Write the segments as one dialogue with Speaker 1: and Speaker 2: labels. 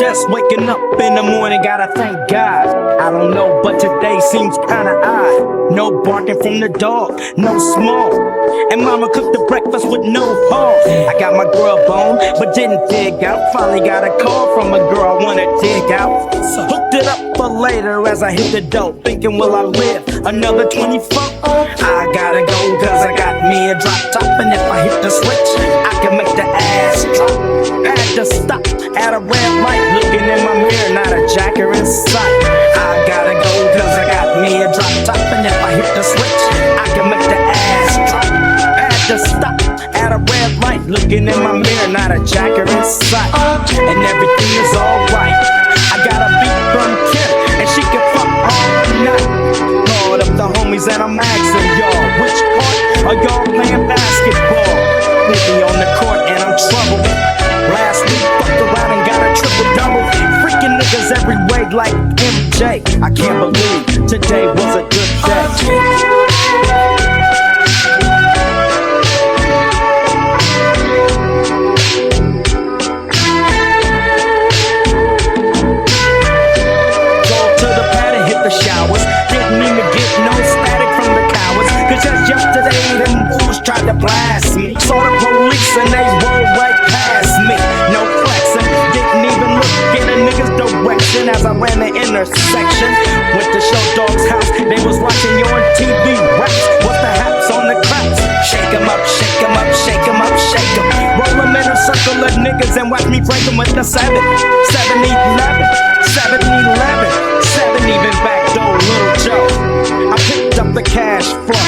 Speaker 1: Just waking up in the morning, gotta thank God. I don't know, but today seems kinda odd. No barking from the dog, no small. And mama cooked the breakfast with no hog. I got my grub on, but didn't dig out. Finally got a call from a girl I wanna dig out. So hooked it up for later as I hit the dope. Thinking, will I live another 24? I gotta go, cause I got me a drop top. And if I hit the switch, I can make the ass drop. I had to stop at a red light, looking in my mirror, not a jacker in sight. I gotta go, cause I got me a drop top. And if I hit the switch, I can make the ass drop. I had to stop at a red light, looking in my mirror, not a jacker in sight. And everything is alright. I got a beat from Kim, and she can fuck all night. Called up the homies and I'm asking y'all, which part are y'all playing basketball? With me on the court and I'm troubled. Last week fucked around and got a triple-double. Freaking niggas every way like MJ. I can't believe today was a good day. Tried to blast me, saw the police and they rolled right past me. No flexing, didn't even look in a nigga's direction as I ran the intersection. Went to Show Dog's house, they was watching you on TV raps. What's the haps on the claps? Shake 'em up, shake 'em up, shake 'em up, shake 'em. Roll 'em in a circle of niggas and watch me break 'em with the 7-11, 7-11, 7 even backdoor Little Joe. I picked up the cash flow,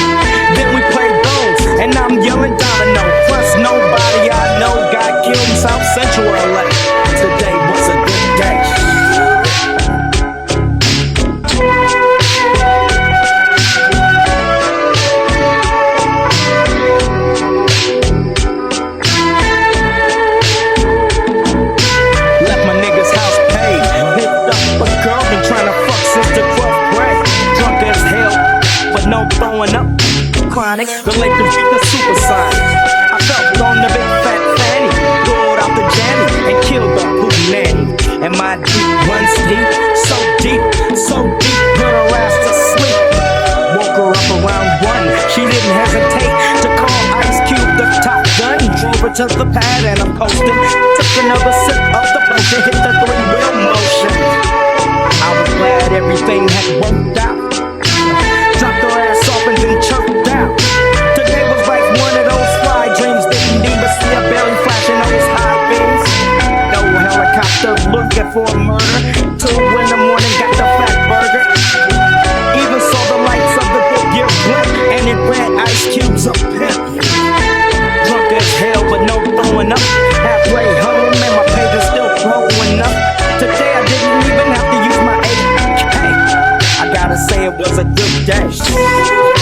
Speaker 1: then we played bones. And I'm yelling domino, plus nobody I know got killed in South Central LA. Today was a good day. Left my nigga's house paid, picked up a girl, been trying to fuck since the 12th grade. Drunk as hell, but no throwing up. Chronic, the Lakers beat the Supersonics. I felt on the big fat fanny, pulled out the jammy and killed the hootenanny. And my deep runs deep, so deep, so deep, put her ass to sleep. Woke her up around 1, she didn't hesitate to call Ice Cube the Top Gun. Drove her to the pad and I'm coasting. Took another sip of the potion, hit the 3-wheel motion. I was glad everything had worked out. Dropped her ass off and then chirped out. Today was like one of those fly dreams. Didn't even see a belly flashing those high beams. No helicopter looking for a murder. 2 in the morning, got the fat burger. Even saw the lights of the Goodyear blimp, and it ran Ice Cube's a pimp. Drunk as hell, but no throwing up. Halfway home, and my page is still blowing up. Today I didn't even have to use my 8K. I gotta say it was a good day.